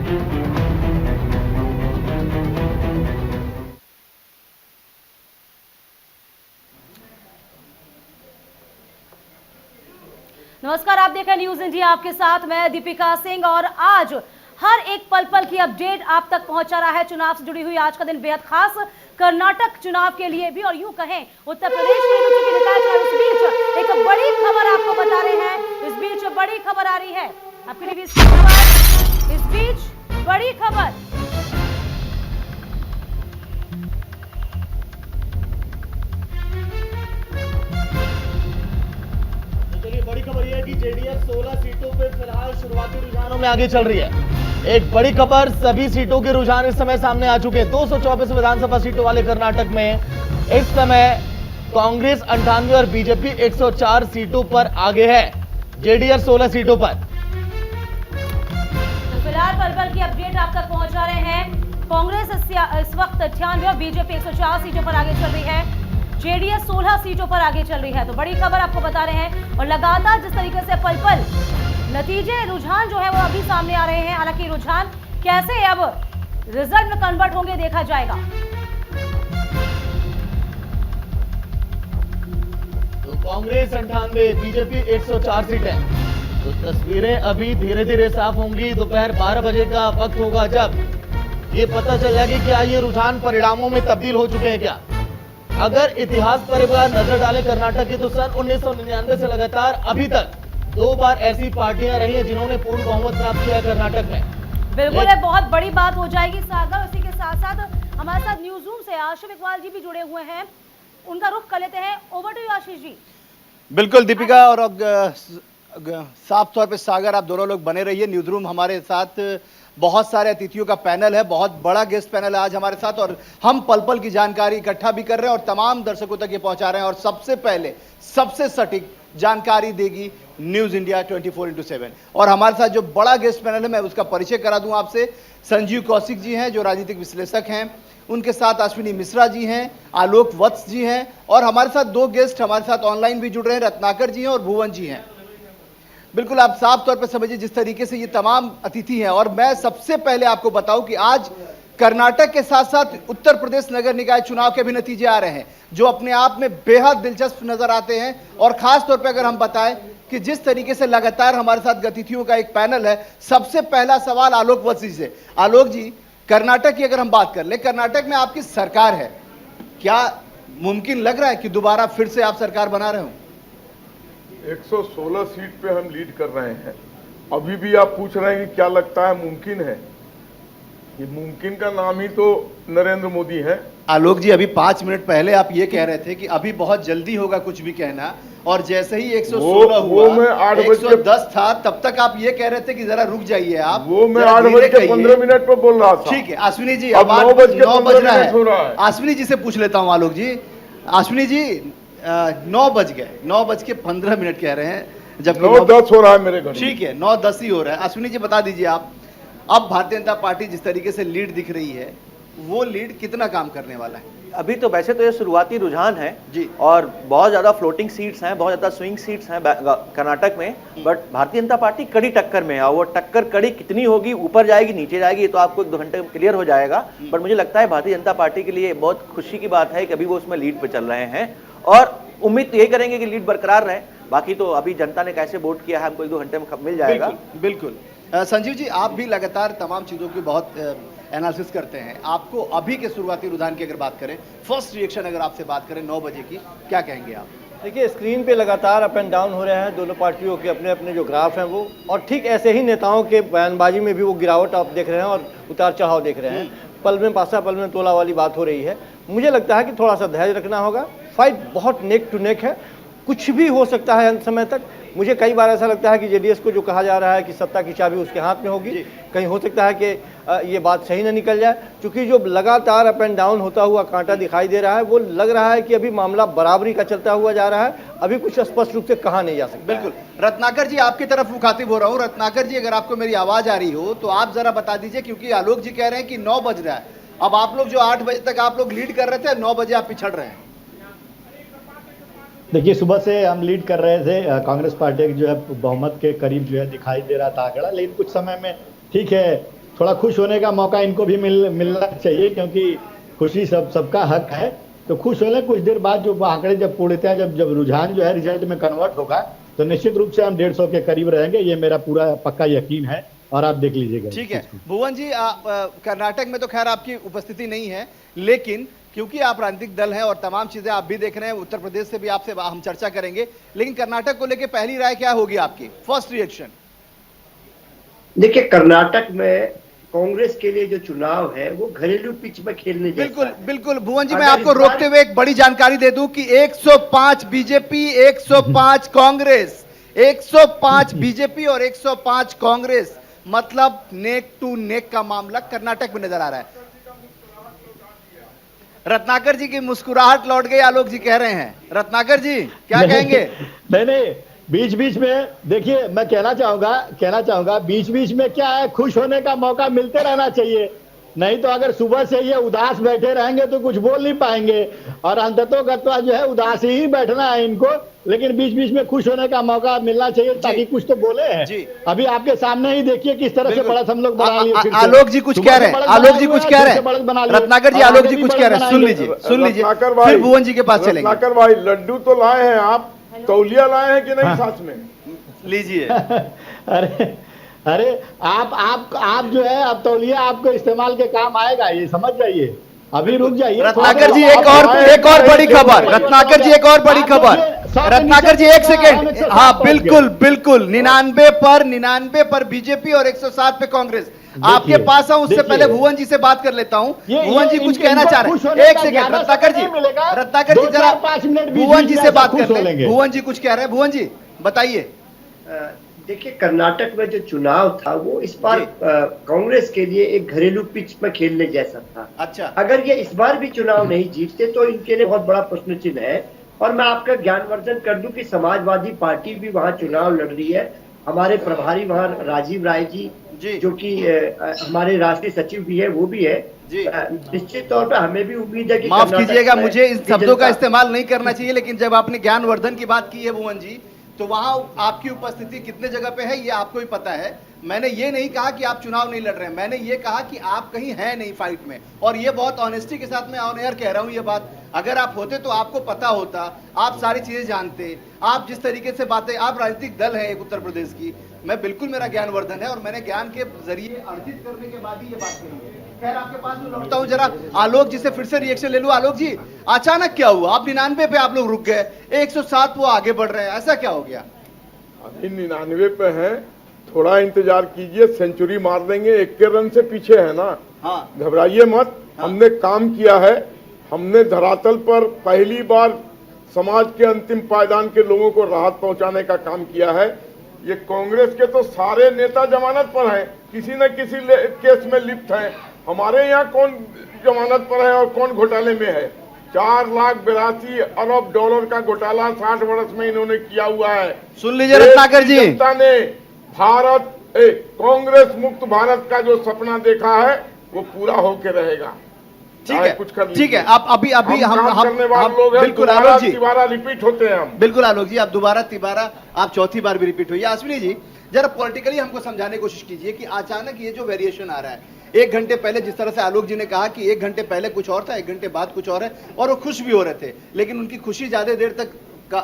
नमस्कार, आप देख रहे हैं न्यूज इंडिया, आपके साथ मैं दीपिका सिंह। और आज हर एक पल पल की अपडेट आप तक पहुंचा रहा है चुनाव से जुड़ी हुई। आज का दिन बेहद खास कर्नाटक चुनाव के लिए भी, और यूं कहें उत्तर प्रदेश के लिए चुनाव। इस बीच एक बड़ी खबर आपको बता रहे हैं, इस बीच बड़ी खबर आ रही है आपके लिए। इस बीच बड़ी खबर, बड़ी खबर यह है कि जेडीएस 16 सीटों पर फिलहाल शुरुआती रुझानों में आगे चल रही है। एक बड़ी खबर, सभी सीटों के रुझान इस समय सामने आ चुके हैं। 224 विधानसभा सीटों वाले कर्नाटक में इस समय कांग्रेस 98 और बीजेपी 104 सीटों पर आगे है, जेडीएस 16 सीटों पर। तो फिलहाल पल पल की अपडेट आप तक पहुंचा रहे हैं। कांग्रेस इस वक्त 98 और बीजेपी 104 सीटों पर आगे चल रही है, जेडीएस 16 सीटों पर आगे चल रही है। तो बड़ी खबर आपको बता रहे हैं। और लगातार जिस तरीके से पल पल नतीजे, रुझान जो है वो अभी सामने आ रहे हैं। हालांकि रुझान कैसे अब रिजल्ट में कन्वर्ट होंगे देखा जाएगा। तो कांग्रेस 98, बीजेपी 104 सीटें। तो तस्वीरें अभी धीरे धीरे साफ होंगी। दोपहर 12 बजे का वक्त होगा जब ये पता चल जाएगा कि क्या ये रुझान परिणामों में तब्दील हो चुके हैं क्या। अगर इतिहास पर एक बार नजर डालें कर्नाटक की, तो सन 1999 से लगातार अभी तक 2 बार ऐसी पार्टियां रही हैं जिन्होंने पूर्ण बहुमत प्राप्त किया कर्नाटक में। बिल्कुल, है बहुत बड़ी बात हो जाएगी सागर। इसी के साथ साथ हमारे साथ न्यूज रूम से आशिफ इकबाल जी भी जुड़े हुए हैं, उनका रुख कर लेते हैं। Over to you Ashish ji. बिल्कुल दीपिका, और साफ तौर पे सागर, आप दोनों लोग बने रहिए। न्यूज रूम हमारे साथ बहुत सारे अतिथियों का पैनल है, बहुत बड़ा गेस्ट पैनल है आज हमारे साथ, और हम पल पल की जानकारी इकट्ठा भी कर रहे हैं और तमाम दर्शकों तक ये पहुंचा रहे हैं। और सबसे पहले सबसे सटीक जानकारी देगी न्यूज इंडिया 24x7। और हमारे साथ जो बड़ा गेस्ट पैनल है, मैं उसका परिचय करा दूं आपसे। संजीव कौशिक जी हैं जो राजनीतिक विश्लेषक हैं, उनके साथ अश्विनी मिश्रा जी हैं, आलोक वत्स जी हैं, और हमारे साथ 2 गेस्ट हमारे साथ ऑनलाइन भी जुड़ रहे हैं, रत्नाकर जी हैं और भुवन जी हैं। बिल्कुल, आप साफ तौर पर समझिए जिस तरीके से ये तमाम अतिथि हैं। और मैं सबसे पहले आपको बताऊं कि आज कर्नाटक के साथ साथ उत्तर प्रदेश नगर निकाय चुनाव के भी नतीजे आ रहे हैं, जो अपने आप में बेहद दिलचस्प नजर आते हैं। और खास तौर पर अगर हम बताएं कि जिस तरीके से लगातार हमारे साथ गतिथियों का एक पैनल है, सबसे पहला सवाल आलोक वत्स जी से। आलोक जी, कर्नाटक की अगर हम बात कर ले, कर्नाटक में आपकी सरकार है, क्या मुमकिन लग रहा है कि दोबारा फिर से आप सरकार बना रहे हो? 116 सीट पे हम लीड कर रहे हैं। अभी भी आप पूछ रहे हैं कि क्या लगता है मुमकिन है? ये मुमकिन का नाम ही तो नरेंद्र मोदी है। आलोक जी, अभी 5 मिनट पहले आप ये कह रहे थे कि अभी बहुत जल्दी होगा कुछ भी कहना, और जैसे ही 116 हुआ, मैं 110 था, तब तक आप ये कह रहे थे कि जरा रुक जाइए आप। वो मैं 8:15 पर बोल रहा था। ठीक है अश्विनी जी, अब 9 बज रहा है। अश्विनी जी से पूछ लेता हूँ। आलोक जी, अश्विनी जी 9 बज गए, 9:15 कह रहे हैं, जबकि 9:10 हो रहा है मेरे घर। ठीक है, 9:10 ही हो रहा है। अश्विनी जी बता दीजिए आप, अब भारतीय जनता पार्टी जिस तरीके से लीड दिख रही है, वो लीड कितना काम करने वाला है? अभी तो वैसे तो ये शुरुआती रुझान है जी, और बहुत ज़्यादा फ्लोटिंग सीट्स हैं, बहुत ज़्यादा स्विंग सीट्स हैं कर्नाटक में। बट भारतीय जनता पार्टी कड़ी टक्कर में है, और वो टक्कर कड़ी कितनी होगी, ऊपर जाएगी नीचे जाएगी, ये तो आपको 1-2 घंटे में क्लियर हो जाएगा। बट मुझे लगता है भारतीय जनता पार्टी के लिए बहुत खुशी की बात है कि अभी वो उसमें लीड पर चल रहे हैं, और उम्मीद तो यही करेंगे कि लीड बरकरार रहे। बाकी तो अभी जनता ने कैसे वोट किया है हमको 1-2 घंटे में मिल जाएगा। बिल्कुल। संजीव जी, आप भी लगातार तमाम चीज़ों की बहुत एनालिसिस करते हैं। आपको अभी के शुरुआती रुझान की अगर बात करें, फर्स्ट रिएक्शन अगर आपसे बात करें 9 बजे की, क्या कहेंगे आप? देखिए, स्क्रीन पे लगातार अप एंड डाउन हो रहे हैं दोनों पार्टियों के अपने अपने जो ग्राफ हैं वो, और ठीक ऐसे ही नेताओं के बयानबाजी में भी वो गिरावट आप देख रहे हैं और उतार चढ़ाव देख रहे हैं। पल में पासा पल में तोला वाली बात हो रही है। मुझे लगता है कि थोड़ा सा धैर्य रखना होगा। फाइट बहुत नेक टू नेक है, कुछ भी हो सकता है अंत समय तक। मुझे कई बार ऐसा लगता है कि जेडीएस को जो कहा जा रहा है कि सत्ता की चाबी उसके हाथ में होगी, कहीं हो सकता है कि ये बात सही ना निकल जाए, क्योंकि जो लगातार अप एंड डाउन होता हुआ कांटा दिखाई दे रहा है, वो लग रहा है कि अभी मामला बराबरी का चलता हुआ जा रहा है। अभी कुछ स्पष्ट रूप से कहा नहीं जा सकता। बिल्कुल। रत्नाकर जी, आपकी तरफ मुखातिब हो रहा हूँ। रत्नाकर जी, अगर आपको मेरी आवाज आ रही हो तो आप जरा बता दीजिए, क्योंकि आलोक जी कह रहे हैं कि 9 बज रहा है। अब आप लोग जो 8 बजे तक आप लोग लीड कर रहे थे, 9 बजे आप पिछड़ रहे हैं। देखिए, सुबह से हम लीड कर रहे थे, कांग्रेस पार्टी जो है बहुमत के करीब जो है दिखाई दे रहा था आंकड़ा, लेकिन कुछ समय में ठीक है थोड़ा खुश होने का मौका इनको भी मिलना चाहिए, क्योंकि खुशी सबका हक है। तो खुश होने, कुछ देर बाद जो आंकड़े जब पूर्णतः जब रुझान जो है रिजल्ट में कन्वर्ट होगा तो निश्चित रूप से हम 150 के करीब रहेंगे, ये मेरा पूरा पक्का यकीन है, और आप देख लीजिएगा। ठीक है भुवन जी, कर्नाटक में तो खैर आपकी उपस्थिति नहीं है, लेकिन क्योंकि आप राजनीतिक दल हैं और तमाम चीजें आप भी देख रहे हैं, उत्तर प्रदेश से भी आपसे हम चर्चा करेंगे, लेकिन कर्नाटक को लेकर पहली राय क्या होगी आपकी, फर्स्ट रिएक्शन? देखिए, कर्नाटक में कांग्रेस के लिए जो चुनाव है वो घरेलू पिच में खेलने जैसा बिल्कुल है। बिल्कुल भुवन जी, मैं अगर आपको इस बार- रोकते हुए एक बड़ी जानकारी दे दूं कि 105 बीजेपी, 105 कांग्रेस, 105 बीजेपी और 105 कांग्रेस, मतलब नेक टू नेक का मामला कर्नाटक में नजर आ रहा है। रत्नाकर जी की मुस्कुराहट लौट गई, आलोक जी कह रहे हैं। रत्नाकर जी क्या कहेंगे? नहीं, बीच बीच में देखिए, मैं कहना चाहूंगा बीच बीच में क्या है, खुश होने का मौका मिलते रहना चाहिए। नहीं तो अगर सुबह से ये उदास बैठे रहेंगे तो कुछ बोल नहीं पाएंगे, और अंततोगत्वा जो है उदास ही बैठना है इनको, लेकिन बीच बीच में खुश होने का मौका मिलना चाहिए ताकि कुछ तो बोले हैं। जी। अभी आपके सामने ही देखिए किस तरह से बढ़त हम लोग बना लिए। आलोक जी कुछ कह रहे हैं, आलोक जी कुछ कह रहे हैं, रत्नाकर जी आलोक जी कुछ कह रहे हैं, सुन लीजिए रत्नाकर भाई, फिर भुवन जी के पास चलेंगे। रत्नाकर भाई, लड्डू तो लाए हैं आप, तौलिया लाए हैं कि नहीं साथ में? लीजिए। अरे आप जो है, अब तौलिया आपको इस्तेमाल के काम आएगा, ये समझ जाइए। अभी रुक जाइए। रत्नाकर जी एक और बड़ी खबर, रत्नाकर जी एक और बड़ी खबर, रत्नाकर जी एक सेकेंड। हाँ बिल्कुल 99 पर बीजेपी और 107 पे कांग्रेस। आपके पास आऊं उससे पहले भुवन जी से बात कर लेता हूं। भुवन जी कुछ कहना चाह रहे हैं, एक सेकेंड। रत्नाकर जी जरा 5 मिनट भुवन जी से बात कर लेंगे। भुवन जी कुछ कह रहे हैं, भुवन जी बताइए। देखिए, कर्नाटक में जो चुनाव था वो इस बार कांग्रेस के लिए एक घरेलू पिच में खेलने जैसा था। अच्छा, अगर ये इस बार भी चुनाव नहीं जीतते तो इनके लिए बहुत बड़ा प्रश्न चिन्ह है। और मैं आपका ज्ञानवर्धन कर दूं कि समाजवादी पार्टी भी वहां चुनाव लड़ रही है। हमारे प्रभारी वहां राजीव राय जी, जो कि हमारे राष्ट्रीय सचिव भी है, वो भी है। निश्चित तौर पर हमें भी उम्मीद है कि माफ कीजिएगा, मुझे इन शब्दों का इस्तेमाल नहीं करना चाहिए, लेकिन जब आपने ज्ञानवर्धन की बात की है भुवन जी, तो वहां आपकी उपस्थिति कितने जगह पे है ये आपको ही पता है। मैंने ये नहीं कहा कि आप चुनाव नहीं लड़ रहे हैं, मैंने ये कहा कि आप कहीं हैं नहीं फाइट में, और ये बहुत ऑनेस्टी के साथ मैं ऑन एयर कह रहा हूं ये बात। अगर आप होते तो आपको पता होता, आप सारी चीजें जानते, आप जिस तरीके से बातें, आप राजनीतिक दल है एक उत्तर प्रदेश की। मैं बिल्कुल, मेरा ज्ञानवर्धन है और मैंने ज्ञान के जरिए अर्जित करने के बाद ही ये बात करी है। खैर आपके पास मैं लौटता हूं, जरा आलोक जी से फिर से रिएक्शन ले लूं। आलोक जी, अचानक क्या हुआ? आप 99 पे आप लोग रुक गए, 107 वो आगे बढ़ रहे हैं, ऐसा क्या हो गया? अभी 99 पे हैं, थोड़ा इंतजार कीजिए, सेंचुरी मार देंगे। 1 रन से पीछे है ना। हाँ, घबराइए मत। हमने काम किया है, हमने धरातल पर पहली बार समाज के अंतिम पायदान के लोगों को राहत पहुंचाने का काम किया है। ये कांग्रेस के तो सारे नेता जमानत पर हैं, किसी न किसी केस में लिप्त हैं। हमारे यहाँ कौन जमानत पर है और कौन घोटाले में है? 4,82 अरब डॉलर का घोटाला 60 वर्ष में इन्होंने किया हुआ है। सुन लीजिए रत्नाकर जी, जनता ने कांग्रेस मुक्त भारत का जो सपना देखा है वो पूरा होके रहेगा। ठीक है, कुछ कर ठीक है। आप अभी हम करने वाले लोग हैं, बिल्कुल आलोक जी, दोबारा रिपीट होते हैं हम। बिल्कुल आलोक जी, आप दोबारा तिबारा, आप चौथी बार भी रिपीट हुई। अश्विनी जी, जरा पॉलिटिकली हमको समझाने की कोशिश कीजिए कि अचानक ये जो वेरिएशन आ रहा है, 1 घंटे पहले जिस तरह से आलोक जी ने कहा कि 1 घंटे पहले कुछ और था, 1 घंटे बाद कुछ और है, और वो खुश भी हो रहे थे, लेकिन उनकी खुशी ज्यादा देर तक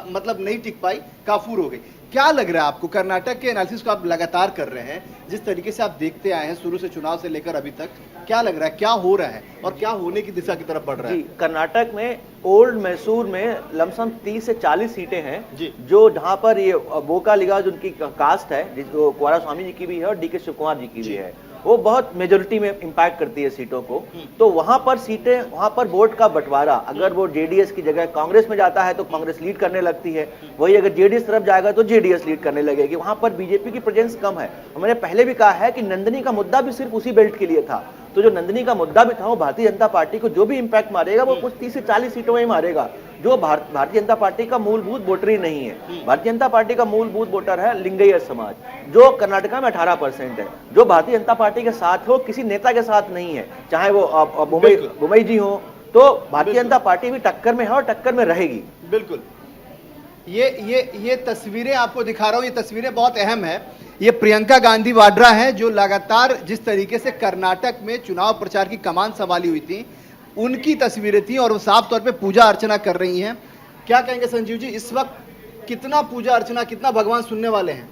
मतलब नहीं टिक पाई, काफूर हो गई। क्या लग रहा है आपको? कर्नाटक के एनालिसिस को आप लगातार कर रहे हैं, जिस तरीके से आप देखते आए हैं शुरू से चुनाव से लेकर अभी तक, क्या लग रहा है, क्या हो रहा है और क्या होने की दिशा की तरफ बढ़ रहा है? जी, कर्नाटक में ओल्ड मैसूर में लमसम 30 से 40 सीटें हैं, जो जहां पर ये बोका लिगा जो उनकी कास्ट है, जो कुमार स्वामी जी की भी है और डीके शिव कुमार जी की भी है, वो बहुत मेजोरिटी में इंपैक्ट करती है सीटों को। तो वहां पर सीटें, वहां पर वोट का बंटवारा, अगर वो जेडीएस की जगह कांग्रेस में जाता है तो कांग्रेस लीड करने लगती है, वही अगर जेडीएस तरफ जाएगा तो जेडीएस लीड करने लगेगी। वहां पर बीजेपी की प्रेजेंस कम है। मैंने पहले भी कहा है कि नंदनी का मुद्दा भी सिर्फ उसी बेल्ट के लिए था, तो जो नंदनी का मुद्दा भी था वो भारतीय जनता पार्टी को जो भी इंपैक्ट मारेगा वो कुछ 30 से 40 सीटों में ही मारेगा, जो भारतीय जनता पार्टी का मूलभूत वोटर ही नहीं है। भारतीय जनता पार्टी का मूलभूत वोटर है लिंगायत समाज, जो कर्नाटक में 18% है, जो भारतीय जनता पार्टी के साथ हो, किसी नेता के साथ नहीं है, चाहे वो बुमई जी हो। तो भारतीय जनता पार्टी भी टक्कर में है और टक्कर में रहेगी। बिल्कुल, ये तस्वीरें आपको दिखा रहा हूं, ये तस्वीरें बहुत अहम है। ये प्रियंका गांधी वाड्रा है, जो लगातार जिस तरीके से कर्नाटक में चुनाव प्रचार की कमान संभाली हुई थी, उनकी तस्वीरें थी और वो साफ तौर पे पूजा अर्चना कर रही हैं। क्या कहेंगे संजीव जी, इस वक्त कितना पूजा अर्चना, कितना भगवान सुनने वाले हैं?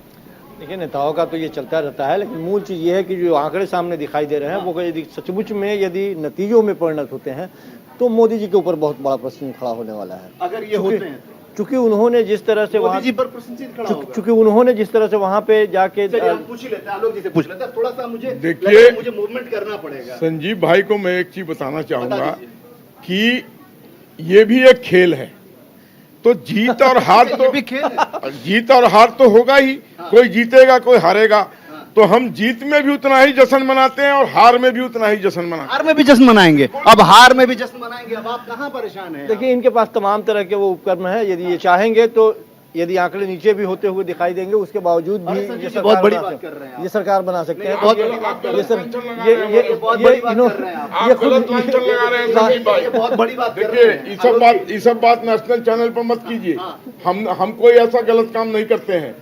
देखिए, नेताओं का तो ये चलता रहता है, लेकिन मूल चीज़ ये है कि जो आंकड़े सामने दिखाई दे रहे हैं वो यदि सचमुच में यदि नतीजों में परिणत होते हैं तो मोदी जी के ऊपर बहुत बड़ा प्रश्न खड़ा होने वाला है। अगर ये होते हैं चूंकि उन्होंने जिस तरह से वहाँ जी पर प्रश्नचिन्ह खड़ा होगा। चूंकि उन्होंने जिस तरह से वहाँ पे जाके हम पूछ ही लेते हैं, आलोक जी से पूछ लेते हैं। थोड़ा सा मुझे देखिए, मुझे मूवमेंट करना पड़ेगा। संजीव भाई को मैं एक चीज बताना चाहूंगा बता दीजिए। कि ये भी एक खेल है, तो जीत और हार ये तो भी खेल है। जीत और हार तो होगा ही, कोई जीतेगा कोई हारेगा, तो हम जीत में भी उतना ही जश्न मनाते हैं और हार में भी उतना ही जश्न मनाते हैं। हार में भी जश्न मनाएंगे, अब हार में भी जश्न मनाएंगे, अब आप कहाँ परेशान हैं? देखिए, इनके पास तमाम तरह के वो उपकरण है, यदि ये चाहेंगे तो यदि आंकड़े नीचे भी होते हुए दिखाई देंगे उसके बावजूद भी ये सरकार बहुत बड़ी बना बात कर रहे हैं आप। ये सरकार बना सकते हैं। बहुत बड़ी बात कर रहे ये हैं। सर ये बहुत बड़ी बात इन्हों- कर रहे हैं आप। ये आप गलत लांछन लगा रहे हैं संजीव भाई। ये बहुत बड़ी बात कर रहे देखिए, हैं। ये सब बात नेशनल चैनल पर मत कीजिए। हम कोई ऐसा गलत काम नहीं करते हैं।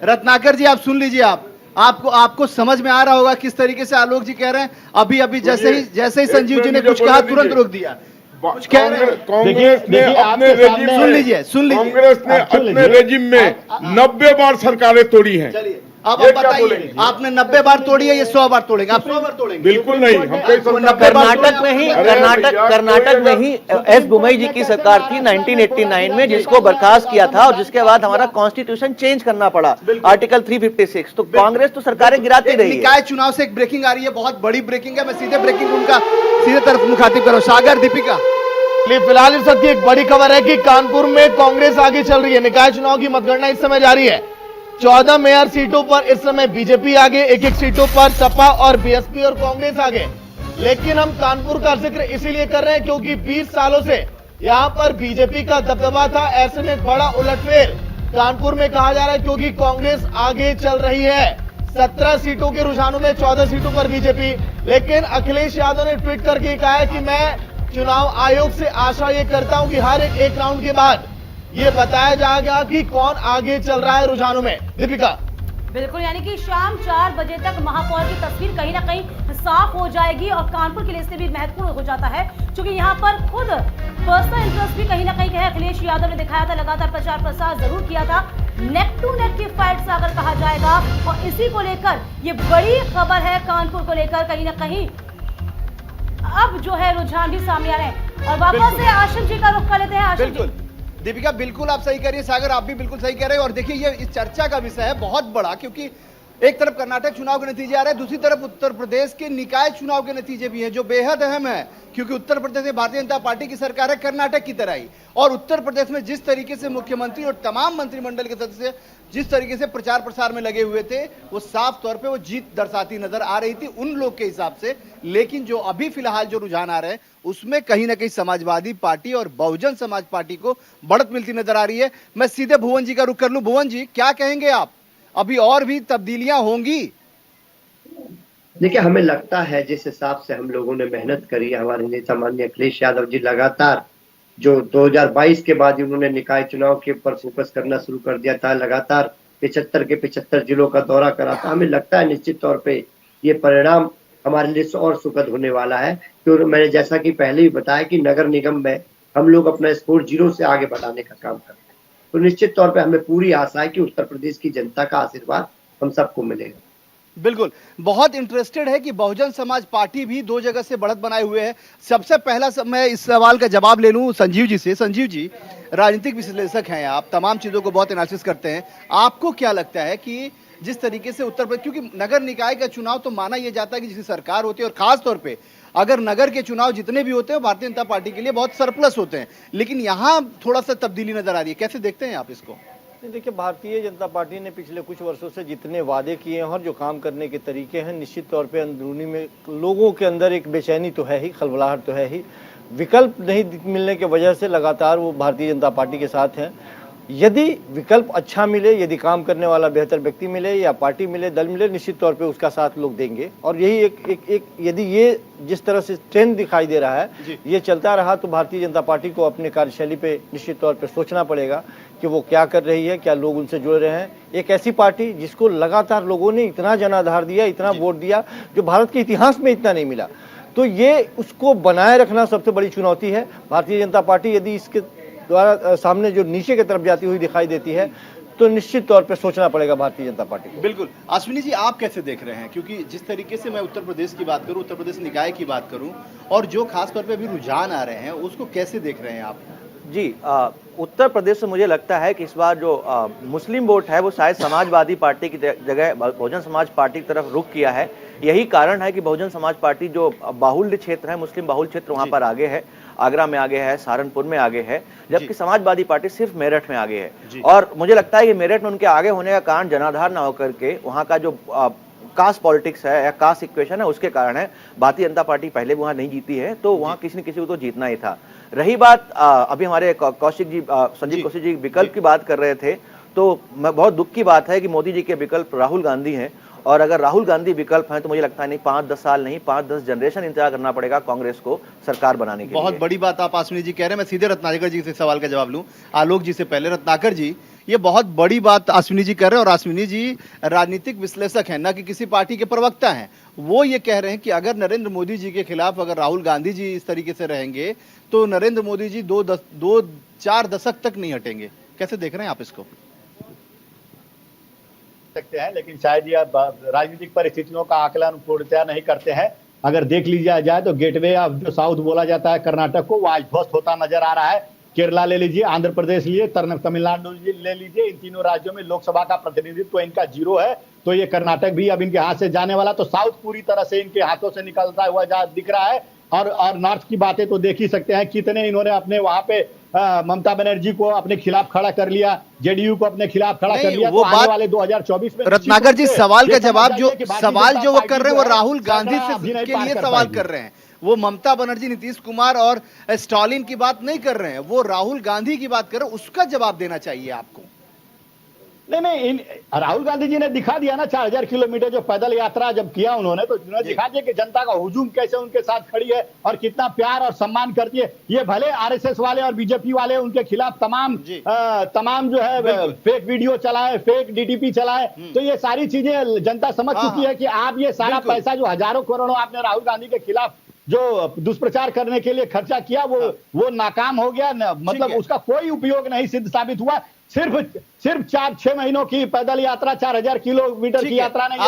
रत्नाकर जी आप सुन लीजिए, आपको समझ में आ रहा होगा किस तरीके से आलोक जी कह रहे हैं। अभी जैसे ही संजीव जी ने कुछ कहा तुरंत रोक दिया। कुछ कह रहे हैं। कांग्रेस ने देखिए, अपने आपके रेजिम सामने- सुन लीजिए कांग्रेस ने आप सुन अपने लीजिए। रेजिम में 90 बार सरकारें तोड़ी हैं। चलिए अब ये आप क्या बताइए, बोलेंगे? आपने 90 बार तोड़ी है, ये 100 बार तोड़ेंगे, आप 100 बार तोड़ेंगे? बिल्कुल नहीं, हम कई कर्नाटक में ही अरे भैया, कर्नाटक में ही एस बुमई जी की सरकार थी 1989 में, जिसको बर्खास्त किया था और जिसके बाद हमारा कॉन्स्टिट्यूशन चेंज करना पड़ा, आर्टिकल 356। तो कांग्रेस तो सरकारें गिराती रही है। निकाय चुनाव से एक ब्रेकिंग आ रही है, बहुत बड़ी ब्रेकिंग है। मैं सीधे ब्रेकिंग रूम का सीधे तरफ मुखातिब कर रहा हूं। सागर, दीपिका। फिलहाल इस वक्त की एक बड़ी खबर है कि कानपुर में कांग्रेस आगे चल रही है। निकाय चुनाव की मतगणना इस समय जारी है। 14 मेयर सीटों पर इस समय बीजेपी आगे, एक सीटों पर सपा और बीएसपी और कांग्रेस आगे। लेकिन हम कानपुर का जिक्र इसीलिए कर रहे हैं क्योंकि 20 सालों से यहां पर बीजेपी का दबदबा था। ऐसे में एक बड़ा उलटफेर कानपुर में कहा जा रहा है क्योंकि कांग्रेस आगे चल रही है। 17 सीटों के रुझानों में 14 सीटों पर बीजेपी। लेकिन अखिलेश यादव ने ट्वीट करके कहा है कि मैं चुनाव आयोग से आशा ये करता हूं कि हर एक राउंड के बाद ये बताया जाएगा कि कौन आगे चल रहा है रुझानों में। दीपिका। बिल्कुल, यानी कि शाम 4 बजे तक महापौर की तस्वीर कहीं ना कहीं साफ हो जाएगी और कानपुर के लिए इससे भी महत्वपूर्ण हो जाता है क्योंकि यहाँ पर खुद पर्सनल इंटरेस्ट भी कहीं ना कहीं है। अखिलेश यादव ने दिखाया था, लगातार प्रचार प्रसार जरूर किया था, नेक टू नेक की फाइट से अगर कहा जाएगा, और इसी को लेकर ये बड़ी खबर है कानपुर को लेकर। कहीं ना कहीं अब जो है रुझान भी सामने आ रहे हैं। और वापस से आशिम जी का रुख कर लेते हैं। आशिम जी। दीपिका, बिल्कुल आप सही कह रही है। सागर, आप भी बिल्कुल सही कह रहे हैं। और देखिए, ये इस चर्चा का विषय है बहुत बड़ा, क्योंकि एक तरफ कर्नाटक चुनाव के नतीजे आ रहे हैं, दूसरी तरफ उत्तर प्रदेश के निकाय चुनाव के नतीजे भी हैं, जो बेहद अहम है क्योंकि उत्तर प्रदेश में भारतीय जनता पार्टी की सरकार है, कर्नाटक की तरह ही। और उत्तर प्रदेश में जिस तरीके से मुख्यमंत्री और तमाम मंत्रिमंडल के सदस्य जिस तरीके से प्रचार प्रसार में लगे हुए थे, वो साफ तौर पे वो जीत दर्शाती नजर आ रही थी उन लोग के हिसाब से। लेकिन जो अभी फिलहाल जो रुझान आ रहे हैं उसमें कहीं ना कहीं समाजवादी पार्टी और बहुजन समाज पार्टी को बढ़त मिलती नजर आ रही है। मैं सीधे भुवन जी का रुख कर लूं। भुवन जी, क्या कहेंगे आप, अभी और भी तब्दीलियां होंगी? देखिए, हमें लगता है जिस हिसाब से हम लोगों ने मेहनत करी है, हमारे नेता माननीय अखिलेश यादव जी लगातार जो 2022 के बाद उन्होंने निकाय चुनाव के ऊपर फोकस करना शुरू कर दिया था, लगातार 75 के 75 जिलों का दौरा करा था। हमें लगता है निश्चित तौर पे ये परिणाम हमारे लिए और सुखद होने वाला है। क्योंकि मैंने जैसा कि पहले भी बताया कि नगर निगम में हम लोग अपना स्कोर 0 से आगे बढ़ाने का काम करते हैं, तो निश्चित तौर पे हमें पूरी आशा है कि उत्तर प्रदेश की जनता का आशीर्वाद हम सबको मिलेगा। बिल्कुल, बहुत इंटरेस्टेड है कि बहुजन समाज पार्टी भी 2 जगह से बढ़त बनाए हुए है। सबसे पहला मैं इस सवाल का जवाब ले लूं संजीव जी से। संजीव जी, राजनीतिक विश्लेषक हैं आप, तमाम चीजों को बहुत एनालिसिस करते हैं, आपको क्या लगता है कि जिस तरीके से उत्तर प्रदेश, क्योंकि नगर निकाय का चुनाव तो माना यह जाता है कि जिसकी सरकार होती है और खास तौर पे अगर नगर के चुनाव जितने भी होते हैं भारतीय जनता पार्टी के लिए बहुत सरप्लस होते हैं, लेकिन यहाँ थोड़ा सा तब्दीली नजर आ रही है, कैसे देखते हैं आप इसको? देखिए, भारतीय जनता पार्टी ने पिछले कुछ वर्षों से जितने वादे किए हैं और जो काम करने के तरीके हैं, निश्चित तौर पे अंदरूनी में लोगों के अंदर एक बेचैनी तो है ही, खलबलाहट तो है ही। विकल्प नहीं मिलने की वजह से लगातार वो भारतीय जनता पार्टी के साथ हैं। यदि विकल्प अच्छा मिले, यदि काम करने वाला बेहतर व्यक्ति मिले या पार्टी मिले, दल मिले, निश्चित तौर पे उसका साथ लोग देंगे। और यही एक यदि ये जिस तरह से ट्रेंड दिखाई दे रहा है ये चलता रहा तो भारतीय जनता पार्टी को अपने कार्यशैली पे निश्चित तौर पे सोचना पड़ेगा कि कि वो क्या कर रही है, क्या लोग उनसे जुड़ रहे हैं। एक ऐसी पार्टी जिसको लगातार लोगों ने इतना जनाधार दिया, इतना वोट दिया, जो भारत के इतिहास में इतना नहीं मिला। तो ये उसको बनाए रखना सबसे बड़ी चुनौती है। भारतीय जनता पार्टी यदि इसके द्वारा सामने जो नीचे की तरफ जाती हुई दिखाई देती है तो निश्चित तौर पे सोचना पड़ेगा भारतीय जनता पार्टी को। बिल्कुल। अश्विनी जी, आप कैसे देख रहे हैं? क्योंकि जिस तरीके से मैं उत्तर प्रदेश की बात करूं, उत्तर प्रदेश निकाय की बात करूं, और जो खास तौर पे अभी रुझान आ रहे हैं, उसको कैसे देख रहे हैं आप? जी, उत्तर प्रदेश से मुझे लगता है कि इस बार जो मुस्लिम वोट है वो शायद समाजवादी पार्टी की जगह बहुजन समाज पार्टी की तरफ रुख किया है। यही कारण है कि बहुजन समाज पार्टी जो बाहुल्य क्षेत्र है, मुस्लिम बाहुल्य क्षेत्र, वहां पर आगे है। आगरा में आगे है, सहारनपुर में आगे है, जबकि समाजवादी पार्टी सिर्फ मेरठ में आगे है। और मुझे लगता है कि मेरठ में उनके आगे होने का कारण जनाधार ना होकर के वहां का जो कास्ट पॉलिटिक्स है या कास्ट इक्वेशन है उसके कारण है। भारतीय जनता पार्टी पहले वहां नहीं जीती है, तो वहां किसी न किसी को तो जीतना ही था। रही बात अभी हमारे कौशिक जी, संजीव कौशिक जी विकल्प की बात कर रहे थे, तो बहुत दुख की बात है कि मोदी जी के विकल्प राहुल गांधी हैं। और अगर राहुल गांधी विकल्प हैं तो मुझे लगता है नहीं 5-10 साल नहीं 5-10 जनरेशन इंतजार करना पड़ेगा कांग्रेस को सरकार बनाने के लिए। बहुत बड़ी बात आप अश्विनी जी कह रहे हैं। मैं सीधे रत्नाकर जी से सवाल का जवाब लूं, आलोक जी से पहले। रत्नाकर जी, ये बहुत बड़ी बात अश्विनी जी कर रहे हैं, और अश्विनी जी राजनीतिक विश्लेषक हैं, न कि किसी पार्टी के प्रवक्ता हैं। वो ये कह रहे हैं कि अगर नरेंद्र मोदी जी के खिलाफ अगर राहुल गांधी जी इस तरीके से रहेंगे तो नरेंद्र मोदी जी 2-4 दशक तक नहीं हटेंगे। कैसे देख रहे हैं आप इसको? सकते हैं, लेकिन शायद ये राजनीतिक परिस्थितियों का आकलन पूर्णतया नहीं करते हैं। अगर देख लीजिए जाए तो गेटवे ऑफ जो साउथ बोला जाता है कर्नाटक को, वो आज ध्वस्त होता नजर आ रहा है। केरला ले लीजिए, आंध्र प्रदेश लीजिए, तमिलनाडु ले लीजिए, इन तीनों राज्यों में लोकसभा का प्रतिनिधित्व इनका 0 है। तो ये कर्नाटक भी अब इनके हाथ से जाने वाला, तो साउथ पूरी तरह से इनके हाथों से निकलता हुआ दिख रहा है। और नॉर्थ की बातें तो देख ही सकते हैं, कितने इन्होंने अपने वहां पे ममता बनर्जी को अपने खिलाफ खड़ा कर लिया, जेडीयू को अपने खिलाफ खड़ा कर लिया। वो तो बात आने वाले 2024 में रत्नाकर जी, सवाल का जवाब जो सवाल वो कर रहे हैं वो राहुल गांधी से के लिए सवाल कर रहे हैं। वो ममता बनर्जी, नीतीश कुमार और स्टालिन की बात नहीं कर रहे हैं, वो राहुल गांधी की बात कर रहे हैं। उसका जवाब देना चाहिए आपको। नहीं, राहुल गांधी जी ने दिखा दिया ना, 4000 किलोमीटर जो पैदल यात्रा जब किया उन्होंने, तो उन्होंने दिखा दिया कि जनता का हुजूम कैसे उनके साथ खड़ी है और कितना प्यार और सम्मान करती है। ये भले आरएसएस वाले और बीजेपी वाले उनके खिलाफ तमाम जो है फेक वीडियो चलाए, फेक डीटीपी चलाए, तो ये सारी चीजें जनता समझ चुकी है कि आप ये सारा पैसा जो हजारों करोड़ों आपने राहुल गांधी के खिलाफ जो दुष्प्रचार करने के लिए खर्चा किया, वो नाकाम हो गया। मतलब उसका कोई उपयोग नहीं सिद्ध साबित हुआ। सिर्फ 4-6 महीनों की पैदल यात्रा, 4000 किलोमीटर की यात्रा नहीं।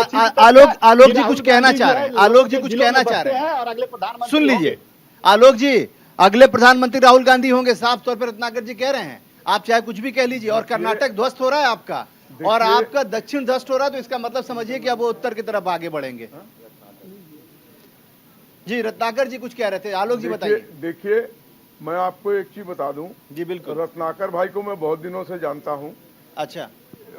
आलोक जी कुछ कहना चाह रहे हैं, आलोक जी कुछ कहना चाह रहे हैं, और अगले प्रधानमंत्री सुन लीजिए। आलोक जी, अगले प्रधानमंत्री राहुल गांधी होंगे, साफ तौर पर रत्नाकर जी कह रहे हैं। आप चाहे कुछ भी कह लीजिए, और कर्नाटक ध्वस्त हो रहा है आपका, और आपका दक्षिण ध्वस्त हो रहा है, तो इसका मतलब समझिए कि अब वो उत्तर की तरफ आगे बढ़ेंगे। जी, रत्नाकर जी कुछ कह रहे थे, आलोक जी बताइए। देखिए, मैं आपको एक चीज बता दूं। जी बिल्कुल। रत्नाकर भाई को मैं बहुत दिनों से जानता हूं। अच्छा।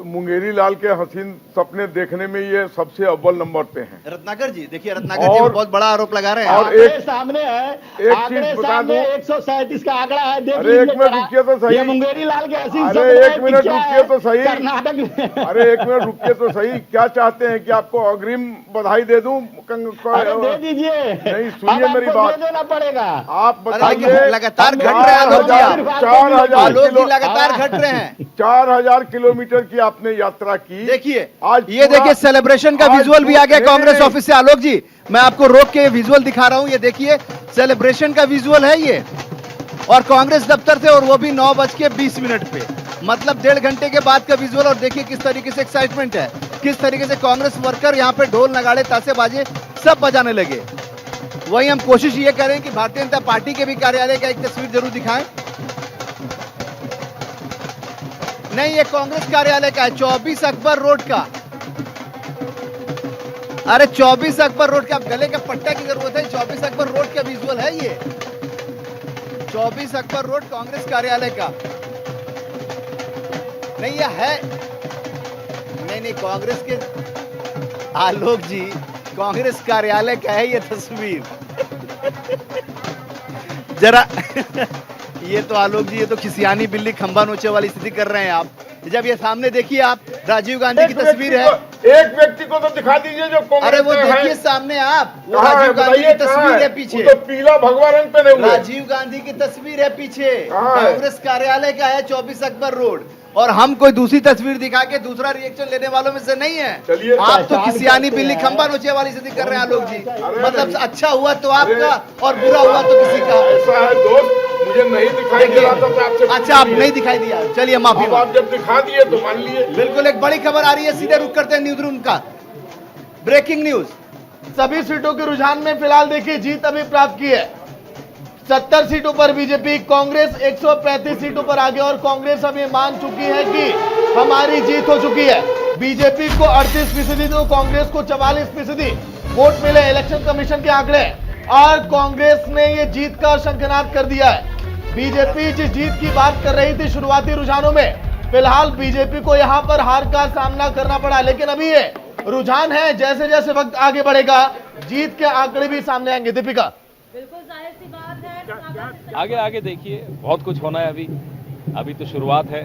मुंगेरी लाल के हसीन सपने देखने में ये सबसे अव्वल नंबर पे हैं। रत्नाकर जी, देखिए रत्नाकर जी बहुत बड़ा आरोप लगा रहे हैं। और एक सामने है, एक चीज बता दूं, 137 का आंकड़ा है। अरे एक मिनट रुकिए तो सही, मुंगेरी लाल के हसीन, अरे एक मिनट रुकिए तो सही, कर्नाटक में, अरे एक मिनट रुकिए तो सही। क्या चाहते हैं कि आपको अग्रिम बधाई दे दूं? दे दीजिए। नहीं, सुनिए मेरी बात, देना पड़ेगा। आप बताइए। लगातार घट रहे हैं आलोक जी, लगातार घट रहे हैं। 4000 किलोमीटर की आपने यात्रा की। देखिए आज ये देखिए सेलिब्रेशन का विजुअल भी आ गया कांग्रेस ऑफिस से। आलोक जी, मैं आपको रोक के विजुअल दिखा रहा हूं, ये देखिए सेलिब्रेशन का विजुअल है ये, और कांग्रेस दफ्तर से, और वो भी 9:20 पे, मतलब 1.5 घंटे के बाद का विजुअल। और देखिए किस तरीके से एक्साइटमेंट है, किस तरीके से कांग्रेस वर्कर यहाँ पे ढोल नगाड़े तासे बाजे सब बजाने लगे। वही हम कोशिश ये करें कि भारतीय जनता पार्टी के भी कार्यालय का एक तस्वीर जरूर दिखाएं। नहीं, ये कांग्रेस कार्यालय का है, 24 अकबर रोड का। अरे 24 अकबर रोड का, अब गले का पट्टा की जरूरत है, 24 अकबर रोड का विजुअल है ये, 24 अकबर रोड कांग्रेस कार्यालय का। नहीं ये है, नहीं कांग्रेस के, आलोक जी कांग्रेस कार्यालय का है ये तस्वीर। जरा ये तो आलोक जी, ये तो खिसियानी बिल्ली खंबा नोचे वाली स्थिति कर रहे हैं आप। जब ये सामने देखिए आप, राजीव गांधी की तस्वीर है। एक व्यक्ति को तो दिखा दीजिए जो कांग्रेस। अरे वो देखिए सामने आप, वो राजीव गांधी की तस्वीर है पीछे, तो पीला भगवा रंग पहने हुए राजीव गांधी की तस्वीर है पीछे। कांग्रेस कार्यालय का है 24 अकबर रोड, और हम कोई दूसरी तस्वीर दिखा के दूसरा रिएक्शन लेने वालों में से नहीं है। चलिए, आप तो किसियानी बिल्ली खंबा नोचे वाली से कर रहे हैं लोग जी। मतलब अच्छा हुआ तो आपका और बुरा हुआ तो किसी का। ऐसा है दोस्त, मुझे नहीं दिखाई दे रहा था तो आपसे अच्छा, आप नहीं दिखाई दिया, चलिए माफी। अब आप जब दिखा दिए तो मान लिए। बिल्कुल एक बड़ी खबर आ रही है, सीधे रुक करते हैं न्यूज रूम का। Breaking news. सभी सीटों के रुझान में फिलहाल देखिए जीत अभी प्राप्त की है। 70 सीटों पर बीजेपी, कांग्रेस 135 सीटों पर आगे और कांग्रेस अब ये मान चुकी है कि हमारी जीत हो चुकी है। बीजेपी को 38% तो कांग्रेस को 44% वोट मिले इलेक्शन कमीशन के आंकड़े, और कांग्रेस ने ये जीत का शंखनाद कर दिया है। बीजेपी जिस जीत की बात कर रही थी शुरुआती रुझानों में, फिलहाल बीजेपी को यहां पर हार का सामना करना पड़ा, लेकिन अभी ये रुझान है, जैसे जैसे वक्त आगे बढ़ेगा जीत के आंकड़े भी सामने आएंगे। दीपिका, बिल्कुल जाहिर सी बात है। आगे आगे देखिए, बहुत कुछ होना है। अभी तो शुरुआत है।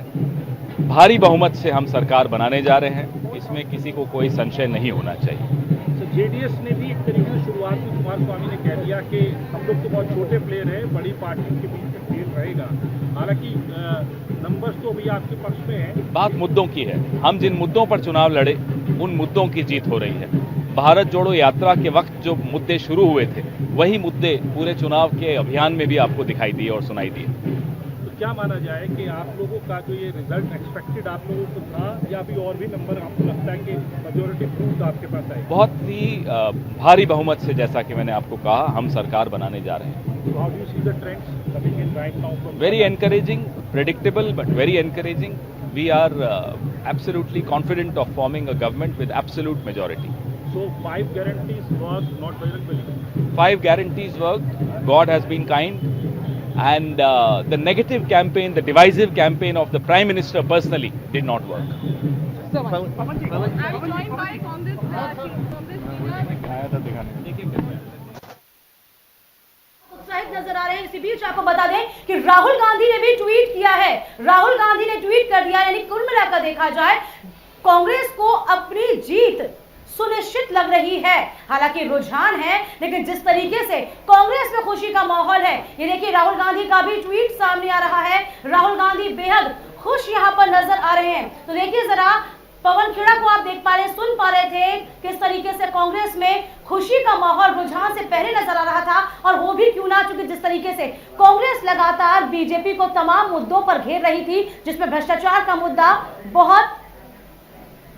भारी बहुमत से हम सरकार बनाने जा रहे हैं, इसमें किसी को कोई संशय नहीं होना चाहिए। जेडीएस ने भी एक तरीके से शुरुआत में कुमारस्वामी ने कह दिया कि हम लोग तो बहुत छोटे प्लेयर हैं, बड़ी पार्टियों के बीच में खेल रहेगा। हालांकि नंबर्स तो अभी आपके पक्ष में है। बात मुद्दों की है। हम जिन मुद्दों पर चुनाव लड़े उन मुद्दों की जीत हो रही है। भारत जोड़ो यात्रा के वक्त जो मुद्दे शुरू हुए थे वही मुद्दे पूरे चुनाव के अभियान में भी आपको दिखाई दिए और सुनाई दिए। तो क्या माना जाए कि आप लोगों का जो ये रिजल्ट एक्सपेक्टेड आप लोगों को था, या अभी और भी नंबर आपको लगता है कि मेजोरिटी प्रूफ आपके पास आए? बहुत ही भारी बहुमत से, जैसा कि मैंने आपको कहा, हम सरकार बनाने जा रहे हैं। So how do you see the trends coming in right now from? Very encouraging, predictable, but very encouraging. We are absolutely confident of forming a government with absolute majority. So 5 guarantees worked, not believable. 5 guarantees worked. God has been kind, and the negative campaign, the divisive campaign of the Prime Minister personally did not work. I'm joined by Congress leader. उत्साहित नजर आ रहे हैं। इसी बीच आपको बता दें कि राहुल गांधी ने भी ट्वीट किया है। राहुल गांधी ने ट्वीट कर दिया, यानी कुल मिलाकर देखा जाए कांग्रेस को अपनी जीत सुनिश्चित लग रही है। हालांकि रुझान है, लेकिन जिस तरीके से कांग्रेस में खुशी का माहौल है, ये देखिए राहुल गांधी का भी ट्वीट सामने आ रहा है। राहुल गांधी बेहद खुश यहां पर नजर आ रहे हैं। तो देखिए जरा, पवन खेड़ा को आप देख पा रहे, सुन पा रहे थे किस तरीके से कांग्रेस में खुशी का माहौल रुझान से पहले नजर आ रहा था, और वो भी क्यों ना, चूंकि जिस तरीके से कांग्रेस लगातार बीजेपी को तमाम मुद्दों पर घेर रही थी, जिसमें भ्रष्टाचार का मुद्दा बहुत।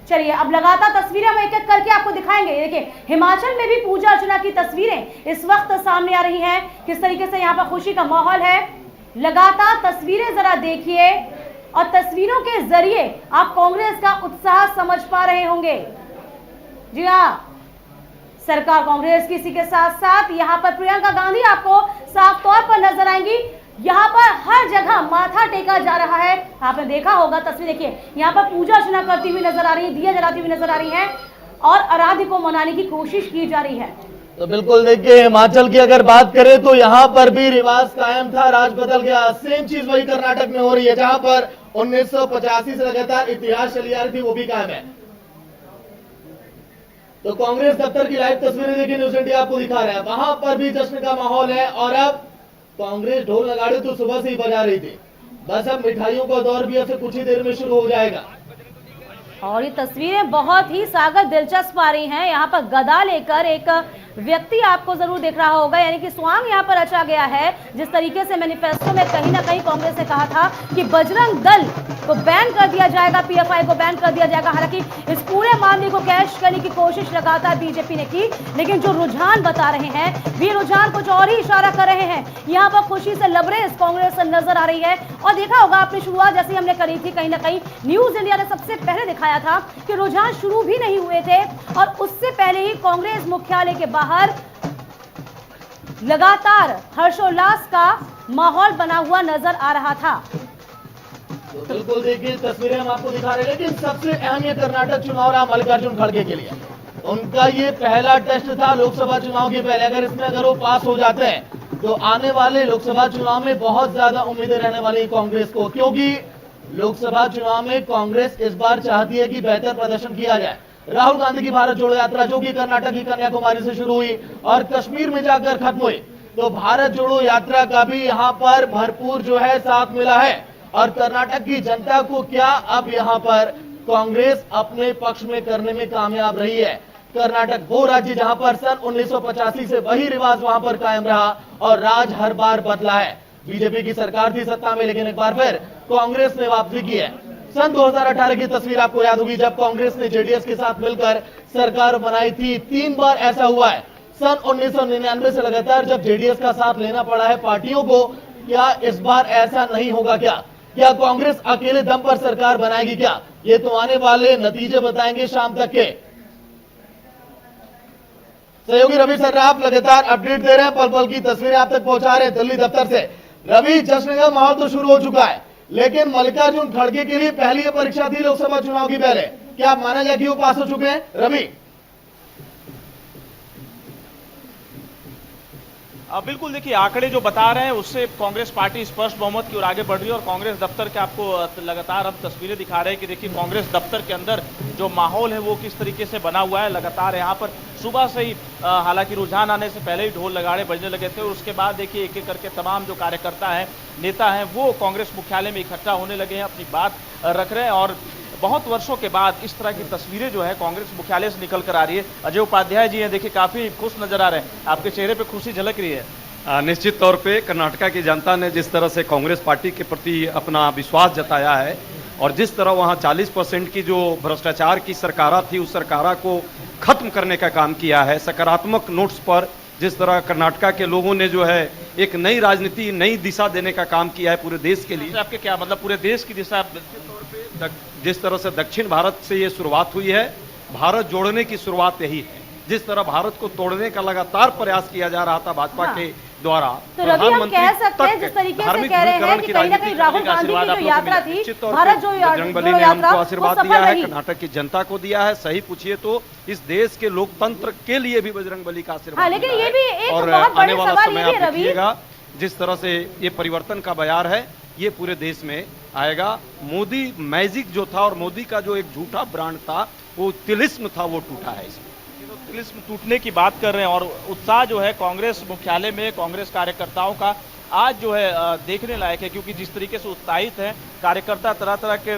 चलिए अब लगातार तस्वीरें हम एक एक करके आपको दिखाएंगे। देखिए हिमाचल में भी पूजा अर्चना की तस्वीरें इस वक्त सामने आ रही हैं, किस तरीके से यहाँ पर खुशी का माहौल है। लगातार तस्वीरें जरा देखिए, और तस्वीरों के जरिए आप कांग्रेस का उत्साह समझ पा रहे होंगे। जी हाँ, सरकार कांग्रेस की, इसी के साथ साथ यहाँ पर प्रियंका गांधी आपको साफ तौर पर नजर आएंगी। यहाँ पर हर जगह माथा टेका जा रहा है। आपने देखा होगा तस्वीर, देखिए यहाँ पर पूजा अर्चना करती हुई नजर आ रही है, दिया जलाती हुई नजर आ रही है, और आराध्य को मनाने की कोशिश की जा रही है। तो बिल्कुल देखिए, हिमाचल की अगर बात करें तो यहाँ पर भी रिवाज कायम था, राज बदल गया। सेम चीज वही कर्नाटक में हो रही है, जहां पर 1985 से लगातार इतिहास चली आ रही थी, वो भी कायम है। तो कांग्रेस दफ्तर की लाइव तस्वीरें देखिए, न्यूज इंडिया आपको दिखा रहा है, वहां पर भी जश्न का माहौल है। और अब कांग्रेस ढोल नगाड़े तो सुबह से ही बजा रही थी, बस अब मिठाइयों का दौर भी ऐसे कुछ ही देर में शुरू हो जाएगा। और ये तस्वीरें बहुत ही सागर दिलचस्प आ रही हैं। यहाँ पर गदा लेकर एक व्यक्ति आपको जरूर दिख रहा होगा, यानी कि स्वांग यहाँ पर रचा गया है। जिस तरीके से मैनिफेस्टो में कहीं ना कहीं कांग्रेस ने कहा था कि बजरंग दल को बैन कर दिया जाएगा, पीएफआई को बैन कर दिया जाएगा। हालांकि इस पूरे मामले को कैश करने की कोशिश लगातार बीजेपी ने की, लेकिन जो रुझान बता रहे हैं वे रुझान कुछ और ही इशारा कर रहे हैं। यहाँ पर खुशी से लबरेज कांग्रेस नजर आ रही है। और देखा होगा आपने, शुरुआत जैसी हमने करी थी, कहीं ना कहीं न्यूज इंडिया ने सबसे पहले दिखाया था कि रुझान शुरू भी नहीं हुए थे, और उससे पहले ही कांग्रेस मुख्यालय के बाहर लगातार हर्षोल्लास का माहौल बना हुआ नजर आ रहा था। तो बिल्कुल देखिए, तस्वीरें हम आपको दिखा रहे हैं, लेकिन सबसे अहम ये कर्नाटक चुनाव रहा मल्लिकार्जुन खड़गे के लिए। उनका ये पहला टेस्ट था लोकसभा चुनाव के पहले। अगर वो पास हो जाते हैं तो आने वाले लोकसभा चुनाव में बहुत ज्यादा उम्मीदें रहने वाली कांग्रेस को, क्योंकि लोकसभा चुनाव में कांग्रेस इस बार चाहती है कि बेहतर प्रदर्शन किया जाए। राहुल गांधी की भारत जोड़ो यात्रा, जो कि कर्नाटक की कन्याकुमारी से शुरू हुई और कश्मीर में जाकर खत्म हुई, तो भारत जोड़ो यात्रा का भी यहाँ पर भरपूर जो है साथ मिला है। और कर्नाटक की जनता को क्या अब यहां पर कांग्रेस अपने पक्ष में करने में कामयाब रही है। कर्नाटक वो राज्य जहां पर सन 1985 से वही रिवाज वहां पर कायम रहा और राज हर बार बदला है। बीजेपी की सरकार थी सत्ता में, लेकिन एक बार फिर कांग्रेस ने वापसी की है। सन 2018 की तस्वीर आपको याद होगी, जब कांग्रेस ने जेडीएस के साथ मिलकर सरकार बनाई थी। 3 बार ऐसा हुआ है। सन 1999 से लगातार जब जेडीएस का साथ लेना पड़ा है पार्टियों को, क्या इस बार ऐसा नहीं होगा? क्या कांग्रेस अकेले दम पर सरकार बनाएगी? क्या ये तो आने वाले नतीजे बताएंगे शाम तक के। सहयोगी रवि सर, आप लगातार अपडेट दे रहे हैं, पल पल की तस्वीरें आप तक पहुंचा रहे हैं दिल्ली दफ्तर से। रवि, जश्न का माहौल तो शुरू हो चुका है, लेकिन मल्लिकार्जुन खड़गे के लिए पहली ये परीक्षा थी लोकसभा चुनाव की पहले। क्या आप माना जाए कि वो पास हो चुके हैं? रवि, बिल्कुल, देखिए आंकड़े जो बता रहे हैं उससे कांग्रेस पार्टी स्पष्ट बहुमत की ओर आगे बढ़ रही है। और कांग्रेस दफ्तर के आपको लगातार हम तस्वीरें दिखा रहे हैं कि देखिए कांग्रेस दफ्तर के अंदर जो माहौल है वो किस तरीके से बना हुआ है। लगातार यहाँ पर सुबह से ही हालांकि रुझान आने से पहले ही ढोल नगाड़े बजने लगे थे और उसके बाद देखिए एक एक करके तमाम जो कार्यकर्ता हैं, नेता हैं, वो कांग्रेस मुख्यालय में इकट्ठा होने लगे हैं, अपनी बात रख रहे हैं। और बहुत वर्षों के बाद इस तरह की तस्वीरें जो है कांग्रेस मुख्यालय से निकल कर आ रही है। अजय उपाध्याय जी हैं, देखिए काफी खुश नजर आ रहे हैं, आपके चेहरे पे खुशी झलक रही है। निश्चित तौर पे कर्नाटका की जनता ने जिस तरह से कांग्रेस पार्टी के प्रति अपना विश्वास जताया है और जिस तरह वहां 40% की जो भ्रष्टाचार की सरकारा थी उस सरकारा को खत्म करने का काम किया है, सकारात्मक नोट्स पर जिस तरह कर्नाटका के लोगों ने जो है एक नई राजनीति, नई दिशा देने का काम किया है पूरे देश के लिए। आपके क्या मतलब पूरे देश की दिशा? जिस तरह से दक्षिण भारत से ये शुरुआत हुई है, भारत जोड़ने की शुरुआत यही है। जिस तरह भारत को तोड़ने का लगातार प्रयास किया जा रहा था भाजपा के द्वारा, तो रवि हम कह सकते हैं जिस तरीके से कह रहे हैं कि कहीं ना कहीं राहुल गांधी की जो यात्रा थी, भारत जो बजरंगबली ने हमको आशीर्वाद दिया है, कर्नाटक की जनता को दिया है। सही पूछिए तो इस देश के लोकतंत्र के लिए भी बजरंगबली का आशीर्वाद, लेकिन ये भी एक और बहुत आने बड़े वाला सवाल समय ये भी आप है रवि, देखिएगा जिस तरह से ये परिवर्तन का बयार है ये पूरे देश में आएगा। मोदी मैजिक जो था और मोदी का जो एक झूठा ब्रांड था, वो तिलिस्म था, वो टूटा है इसमें। तिलिस्म टूटने की बात कर रहे हैं और उत्साह जो है कांग्रेस मुख्यालय में कांग्रेस कार्यकर्ताओं का आज जो है देखने लायक है, क्योंकि जिस तरीके से उत्साहित हैं कार्यकर्ता, तरह तरह के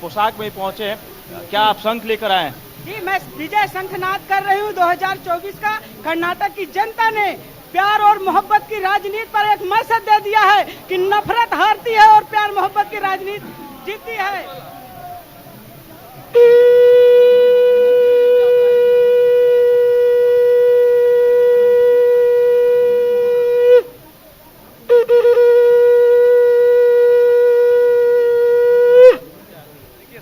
पोशाक में पहुंचे हैं। क्या आप शंख लेकर आए हैं? जी, मैं विजय शंखनाद कर रही हूँ 2024 का। कर्नाटक की जनता ने प्यार और मोहब्बत की राजनीति पर एक मैसेज दे दिया है कि नफरत हारती है और प्यार मोहब्बत की राजनीति जीतती है।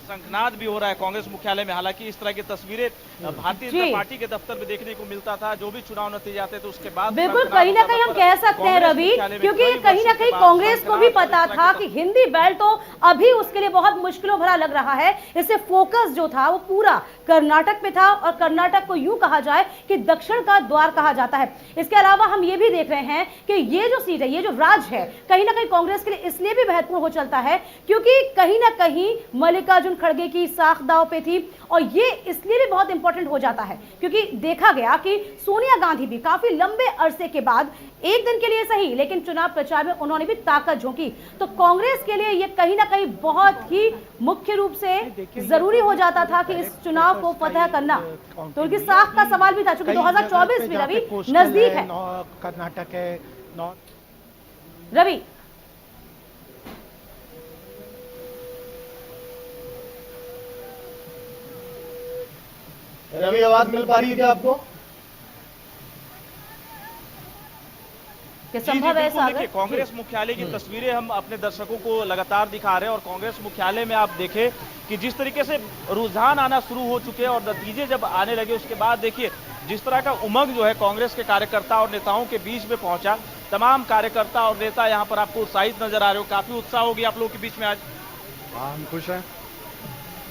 शंखनाद भी हो रहा है कांग्रेस मुख्यालय में। हालांकि इस तरह की तस्वीरें भारतीय जनता पार्टी के दफ्तर में देखने को मिलता था, जो भी चुनाव नतीजे आते थे उसके बाद बिल्कुल कहीं ना कहीं हम कह सकते हैं रवि, क्योंकि कहीं ना कहीं कांग्रेस को भी पता था कि हिंदी बेल्ट तो अभी उसके लिए बहुत मुश्किलों भरा लग रहा है। इससे फोकस जो था वो पूरा कर्नाटक पे था और कर्नाटक को यूं कहा जाए कि दक्षिण का द्वार कहा जाता है। इसके अलावा हम ये भी देख रहे हैं कि ये जो सीट है, ये जो राज्य है, कहीं ना कहीं कांग्रेस के लिए इसलिए भी महत्वपूर्ण हो चलता है क्योंकि कहीं ना कहीं मल्लिकार्जुन खड़गे की साख दांव पे थी। और ये इसलिए भी बहुत इंपॉर्टेंट हो जाता है क्योंकि देखा गया कि सोनिया गांधी भी काफी लंबे अरसे के बाद, एक दिन के लिए सही लेकिन चुनाव प्रचार में उन्होंने भी ताकत झोंकी। तो कांग्रेस के लिए ये कहीं ना कहीं बहुत ही मुख्य रूप से जरूरी हो जाता था कि इस चुनाव को फतह करना। तो उनकी साख का सवाल भी था क्योंकि 2024 में रवि नजदीक है। कर्नाटक है रवि, रवि आवाज मिल पा रही है क्या आपको? संभव है ऐसा? देखिए कांग्रेस मुख्यालय की तस्वीरें हम अपने दर्शकों को लगातार दिखा रहे हैं और कांग्रेस मुख्यालय में आप देखें कि जिस तरीके से रुझान आना शुरू हो चुके हैं और नतीजे जब आने लगे उसके बाद देखिए जिस तरह का उमंग जो है कांग्रेस के कार्यकर्ता और नेताओं के बीच में पहुंचा। तमाम कार्यकर्ता और नेता यहाँ पर आपको उत्साहित नजर आ रहे हो, काफी उत्साह हो गया आप लोगों के बीच में आज। हम खुश हैं।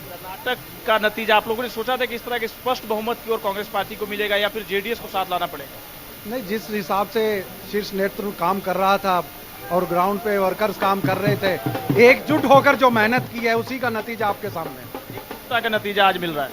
कर्नाटक का नतीजा आप लोगों ने सोचा था कि इस तरह के स्पष्ट बहुमत की ओर कांग्रेस पार्टी को मिलेगा या फिर जेडीएस को साथ लाना पड़ेगा? नहीं, जिस हिसाब से शीर्ष नेतृत्व काम कर रहा था और ग्राउंड पे वर्कर्स काम कर रहे थे, एकजुट होकर जो मेहनत की है उसी का नतीजा आपके सामने। किस तरह का नतीजा आज मिल रहा है?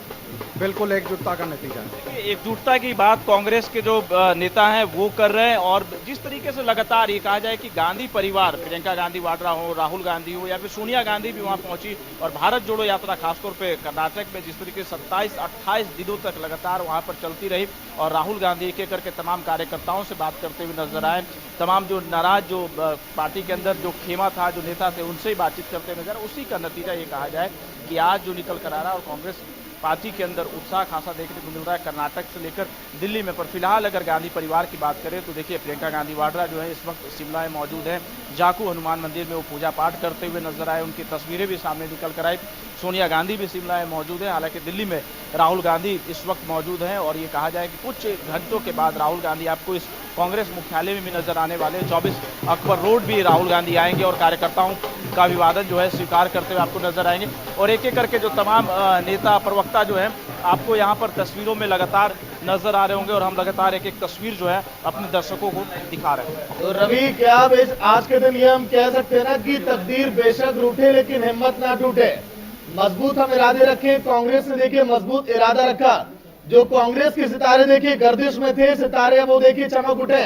बिल्कुल एकजुटता का नतीजा है। एकजुटता की बात कांग्रेस के जो नेता हैं वो कर रहे हैं, और जिस तरीके से लगातार ये कहा जाए कि गांधी परिवार, प्रियंका गांधी वाड्रा हो, राहुल गांधी हो, या फिर सोनिया गांधी भी वहां पहुंची, और भारत जोड़ो यात्रा खासतौर पे कर्नाटक में जिस तरीके से 27-28 दिनों तक लगातार वहां पर चलती रही, और राहुल गांधी एक एक करके तमाम कार्यकर्ताओं से बात करते हुए नजर आए, तमाम जो नाराज जो पार्टी के अंदर जो खेमा था, जो नेता थे, उनसे ही बातचीत करते हुए नजर, उसी का नतीजा ये कहा जाए कि आज जो निकल कर आ रहा है, और कांग्रेस पार्टी के अंदर उत्साह खासा देखने को मिल रहा है कर्नाटक से लेकर दिल्ली में। पर फिलहाल अगर गांधी परिवार की बात करें तो देखिए प्रियंका गांधी वाड्रा जो है इस वक्त शिमला में मौजूद है, जाकू हनुमान मंदिर में वो पूजा पाठ करते हुए नजर आए, उनकी तस्वीरें भी सामने निकल कर आई। सोनिया गांधी भी शिमला में मौजूद है, हालांकि दिल्ली में राहुल गांधी इस वक्त मौजूद हैं, और ये कहा जाए कि कुछ घंटों के बाद राहुल गांधी आपको इस कांग्रेस मुख्यालय में भी नजर आने वाले। 24 अकबर रोड भी राहुल गांधी आएंगे और कार्यकर्ताओं का अभिवादन जो है स्वीकार करते हुए आपको नजर आएंगे, और एक एक करके जो तमाम नेता प्रवक्ता जो है आपको यहाँ पर तस्वीरों में लगातार नजर आ रहे होंगे, और हम लगातार एक एक तस्वीर जो है अपने दर्शकों को दिखा रहे हैं। तो रवि, क्या अब आज के दिन ये हम कह सकते हैं ना कि तकदीर बेशक रूठे लेकिन हिम्मत ना टूटे, मजबूत हम इरादे रखें। कांग्रेस ने देखिए मजबूत इरादा रखा, जो कांग्रेस के सितारे देखिए गर्दिश में थे, सितारे वो देखिए चमक उठे।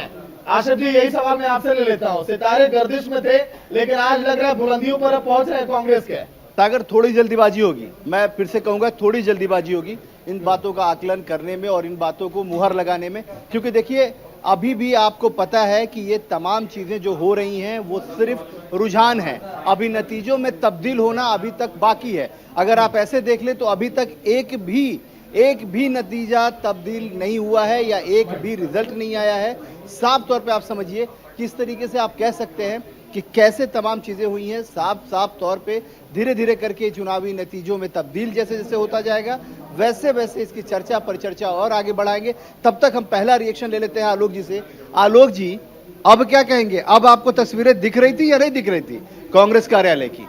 आशिफ जी, यही सवाल मैं आपसे ले लेता हूँ, सितारे गर्दिश में थे लेकिन आज लग रहा है बुलंदियों पर पहुंच रहे हैं कांग्रेस के। सागर, थोड़ी जल्दीबाजी होगी, मैं फिर से कहूंगा थोड़ी जल्दीबाजी होगी इन बातों का आकलन करने में और इन बातों को मुहर लगाने में, क्योंकि देखिए अभी भी आपको पता है कि ये तमाम चीजें जो हो रही हैं वो सिर्फ रुझान है, अभी नतीजों में तब्दील होना अभी तक बाकी है। अगर आप ऐसे देख ले तो अभी तक एक भी नतीजा तब्दील नहीं हुआ है या एक भी रिजल्ट नहीं आया है। साफ तौर पे आप समझिए किस तरीके से आप कह सकते हैं कि कैसे तमाम चीजें हुई हैं। साफ तौर पे धीरे धीरे करके चुनावी नतीजों में तब्दील जैसे जैसे होता जाएगा वैसे वैसे इसकी चर्चा परिचर्चा और आगे बढ़ाएंगे। तब तक हम पहला रिएक्शन ले लेते हैं आलोक जी से। आलोक जी, अब क्या कहेंगे? अब आपको तस्वीरें दिख रही थी या नहीं दिख रही थी कांग्रेस कार्यालय की?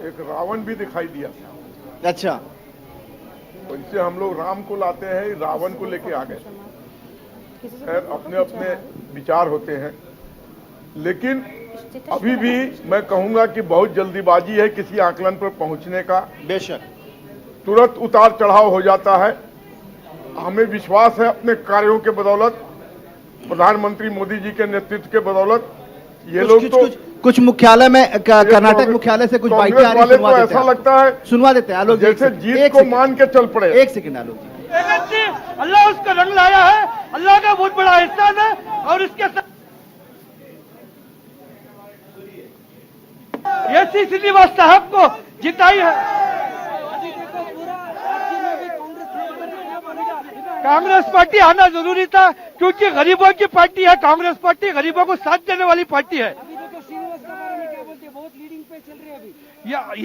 एक रावण भी दिखाई दिया। अच्छा, इनसे हम लोग राम को लाते हैं, रावण को लेके आ गए। खैर, अपने अपने विचार होते हैं, लेकिन अभी भी मैं कहूंगा कि बहुत जल्दीबाजी है किसी आकलन पर पहुंचने का। बेशक तुरंत उतार चढ़ाव हो जाता है। हमें विश्वास है अपने कार्यों के बदौलत, प्रधानमंत्री मोदी जी के नेतृत्व के बदौलत ये लोग तो कुछ मुख्यालय में कर्नाटक मुख्यालय से कुछ बाइटें आ रही हैं, ऐसा लगता है सुनवा देते हैं आलोक जी, जैसे जीत को मान के चल पड़े। एक सेकंड आलोक जी। अल्लाह उसका रंग लाया है, अल्लाह का बहुत बड़ा एहसान है, और इसके साथ एसी श्रीनिवास साहब को जिताई है। कांग्रेस पार्टी आना जरूरी था, क्योंकि गरीबों की पार्टी है कांग्रेस पार्टी, गरीबों को साथ देने वाली पार्टी है।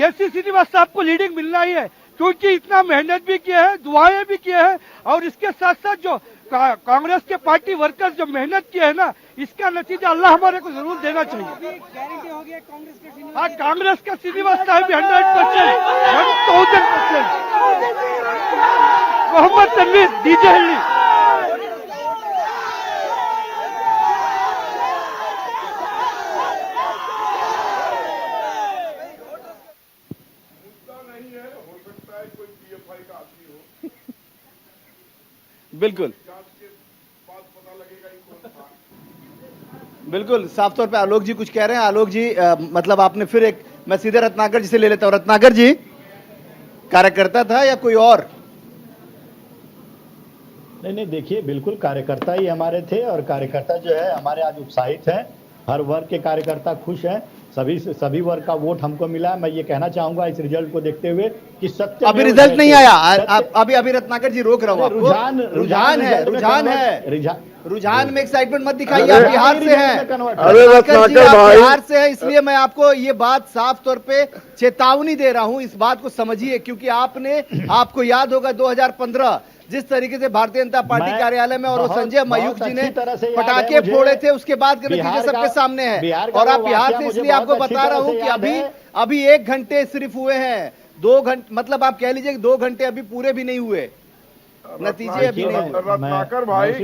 एसी श्रीनिवास साहब को लीडिंग मिलना ही है, क्योंकि इतना मेहनत भी किए हैं, दुआएं भी किए हैं, और इसके साथ साथ जो कांग्रेस के पार्टी वर्कर्स जो मेहनत किए हैं ना, इसका नतीजा अल्लाह हमारे को जरूर देना चाहिए। गारंटी हो गया कांग्रेस के। हाँ, कांग्रेस का श्रीनिवास साहब भी 100%, 1000%। मोहम्मद तनवीर, डीजे हल्ली। बिल्कुल साफ तौर पे आलोक जी कुछ कह रहे हैं। आलोक जी, मतलब आपने फिर एक, मैं सीधे रत्नाकर जी से ले लेता हूं। रत्नाकर जी, कार्यकर्ता था या कोई और? नहीं, देखिए बिल्कुल कार्यकर्ता ही हमारे थे, और कार्यकर्ता जो है हमारे आज उत्साहित हैं, हर वर्ग के कार्यकर्ता खुश हैं, सभी वर्ग का वोट हमको मिला। मैं ये कहना चाहूंगा इस रिजल्ट को देखते हुए कि सत्य अभी रिजल्ट नहीं आया, अभी रत्नाकर जी रोक रहा हूं आपको। रुझान में एक्साइटमेंट मत दिखाइए, आप बिहार से हैं। बिहार से है, इसलिए मैं आपको ये बात साफ तौर पे चेतावनी दे रहा हूं, इस बात को समझिए, क्योंकि आपको याद होगा 2015 जिस तरीके से भारतीय जनता पार्टी कार्यालय में और वो संजय मयूख जी ने पटाखे फोड़े थे, उसके बाद के नतीजे सबके सामने हैं। और आप बिहार से, इसलिए आपको बता रहा हूं कि अभी 1 घंटे सिर्फ हुए हैं, 2 घंटे, मतलब आप कह लीजिए 2 घंटे अभी पूरे भी नहीं हुए, नतीजे अभी नहीं। रत्नाकर भाई, आप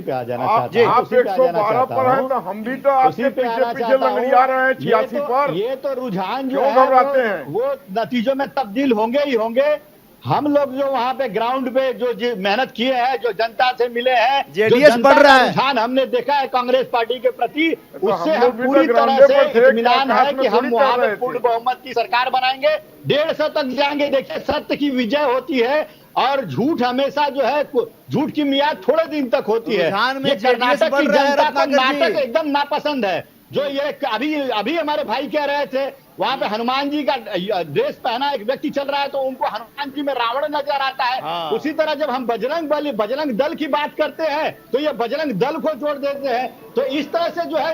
112 पर हैं, तो हम भी तो आपके पीछे लंगड़िया रहे हैं 86 पर। ये तो रुझान जो घबराते हैं, वो नतीजों में तब्दील होंगे ही होंगे। हम लोग जो वहाँ पे ग्राउंड पे जो मेहनत किए हैं, जो जनता से मिले हैं, जेडीएस बढ़ रहा है, रुझान हमने देखा है कांग्रेस पार्टी के प्रति, उससे हम हम लोग भी पूरी तो तरह ग्राउंड से पर थे, इत्मीनान है कि हम थोड़ी वहाँ कर पे रहे थे। पूर्ण बहुमत की सरकार बनाएंगे, 150 तक जाएंगे। देखिए, सत्य की विजय होती है और झूठ हमेशा जो है, झूठ की मियाद थोड़े दिन तक होती है। रुझान में ये जेडीएस कर्नाटक बढ़ की रहा है, जनता को रत्नाकर जी। नाटक एकदम नापसंद है। जो ये अभी हमारे भाई कह रहे थे, वहां पे हनुमान जी का ड्रेस पहना एक व्यक्ति चल रहा है, तो उनको हनुमान जी में रावण नजर आता है। हाँ। उसी तरह जब हम बजरंग दल की बात करते हैं, तो ये बजरंग दल को जोड़ देते हैं। तो इस तरह से जो है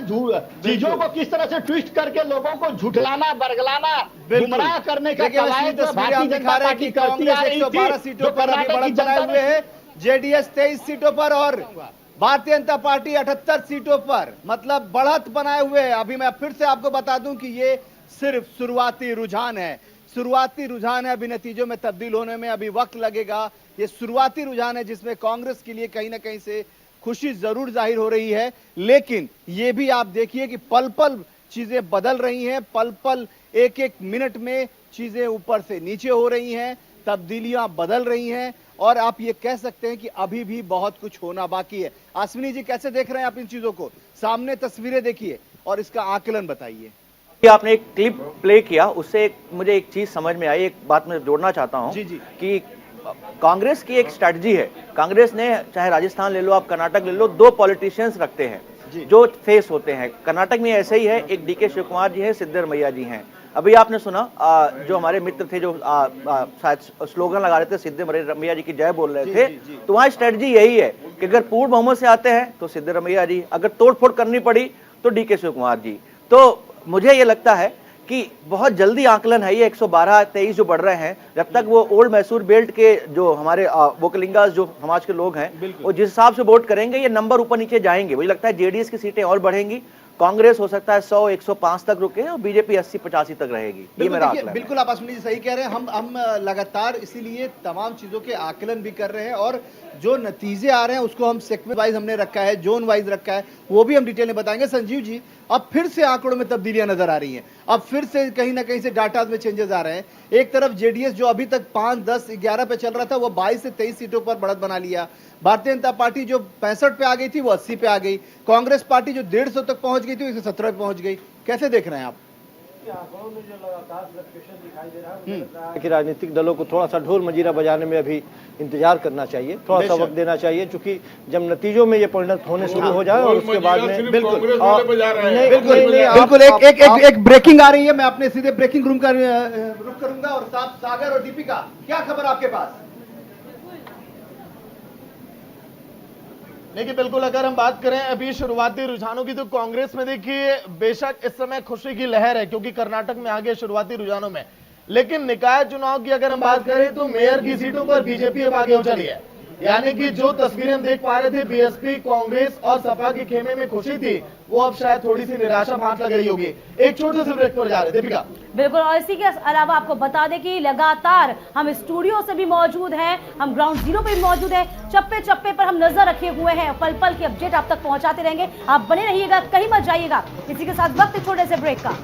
चीजों को किस तरह से ट्विस्ट करके लोगों को झुठलाना, बरगलाना, गुमराह करने का देखिए, कवायद जो तस्वीरें भारतीय आप दिखा जनता रहे हैं पार्टी कि करती आ कांग्रेस रही 112 थी, सीटों जो पर अभी कर्नाटक की बढ़त बनाए जनता हुए है, जेडीएस 23 सीटों पर और भारतीय जनता पार्टी 78 सीटों पर, मतलब बढ़त बनाए हुए है। अभी मैं फिर से आपको बता दूं कि ये सिर्फ शुरुआती रुझान है, शुरुआती रुझान है। अभी नतीजों में तब्दील होने में अभी वक्त लगेगा। ये शुरुआती रुझान है जिसमें कांग्रेस के लिए कहीं ना कहीं से खुशी जरूर जाहिर हो रही है, लेकिन ये भी आप देखिए कि पल पल चीजें बदल रही हैं, पल पल एक एक मिनट में चीजें ऊपर से नीचे हो रही हैं, तब्दीलियां बदल रही हैं और आप ये कह सकते हैं कि अभी भी बहुत कुछ होना बाकी है। अश्विनी जी, कैसे देख रहे हैं आप इन चीजों को? सामने तस्वीरें देखिए और इसका आकलन बताइए। आपने एक क्लिप प्ले किया, उससे मुझे एक चीज समझ में आई, एक बात मैं जोड़ना चाहता हूं कि कांग्रेस की एक स्ट्रेटजी है। कांग्रेस ने, चाहे राजस्थान ले लो, आप कर्नाटक ले लो, 2 पॉलिटिशियंस रखते हैं जो फेस होते हैं। कर्नाटक में ऐसे ही है, एक डीके शिव कुमार जी है, सिद्धरमैया जी हैं। अभी आपने सुना जो हमारे मित्र थे जो शायद स्लोगन लगा रहे थे, सिद्धरमैया जी की जय बोल रहे थे, तो वहां स्ट्रेटजी यही है कि अगर पूर्ण बहुमत से आते हैं तो सिद्धरमैया जी, अगर तोड़फोड़ करनी पड़ी तो डीके शिव कुमार जी। तो मुझे ये लगता है कि बहुत जल्दी आकलन है ये 112-23 जो बढ़ रहे हैं। जब तक वो ओल्ड मैसूर बेल्ट के जो हमारे वोकलिंगास जो समाज के लोग हैं, वो जिस हिसाब से वोट करेंगे, ये नंबर ऊपर नीचे जाएंगे। मुझे लगता है जेडीएस की सीटें और बढ़ेंगी, कांग्रेस हो सकता है 100-105 तक रुके और बीजेपी 80-85 तक रहेगी। ये मेरा आकलन है। बिल्कुल आप अश्विनी जी सही कह रहे हैं। हम लगातार इसीलिए तमाम चीजों के आकलन भी कर रहे हैं और जो नतीजे आ रहे हैं उसको हम सेगमेंट वाइज हमने रखा है, जोन वाइज रखा है, वो भी हम डिटेल में बताएंगे। संजीव जी, अब फिर से आंकड़ों में तब्दीलियां नजर आ रही हैं, अब फिर से कहीं ना कहीं से डाटा में चेंजेस आ रहे हैं। एक तरफ जेडीएस जो अभी तक 5, 10, 11 पे चल रहा था, वो 22 से 23 सीटों पर बढ़त बना लिया। भारतीय जनता पार्टी जो 65 पे आ गई थी, वो 80 पे आ गई। कांग्रेस पार्टी जो 150 तक पहुंच गई थी, 117 पे पहुंच गई। कैसे देख रहे हैं आप? आंकड़ों में जो लगातार फ्लक्चुएशन दिखाई दे रहा है, मुझे लगता है कि राजनीतिक दलों को थोड़ा सा ढोल मजीरा बजाने में अभी इंतजार करना चाहिए, थोड़ा सा वक्त देना चाहिए, क्योंकि जब नतीजों में ये परिणत होने शुरू हो जाए और उसके बाद में बिल्कुल एक ब्रेकिंग आ रही है। मैं अपने सीधे ब्रेकिंग रूम का रुख करूंगा और सागर और दीपिका, क्या खबर आपके पास? देखिए, बिल्कुल अगर हम बात करें अभी शुरुआती रुझानों की, तो कांग्रेस में देखिए बेशक इस समय खुशी की लहर है क्योंकि कर्नाटक में आगे शुरुआती रुझानों में, लेकिन निकाय चुनाव की अगर हम बात करें तो मेयर की सीटों पर बीजेपी अब आगे हो चली है। यानी कि जो तस्वीरें हम देख पा रहे थे, बीएसपी, कांग्रेस और सपा के खेमे में खुशी थी, वो अब शायद थोड़ी सी निराशा भांत लग रही होगी। एक छोटे से ब्रेक पर जा रहे थे दीपिका। बिल्कुल, और इसी के अलावा आपको बता दें कि लगातार हम स्टूडियो से भी मौजूद हैं, हम ग्राउंड जीरो पे भी मौजूद हैं, चप्पे चप्पे पर हम नजर रखे हुए हैं, पल पल की अपडेट आप तक पहुंचाते रहेंगे। आप बने रहिएगा, कहीं मत जाइएगा। इसी के साथ वक्त छोटे से ब्रेक का।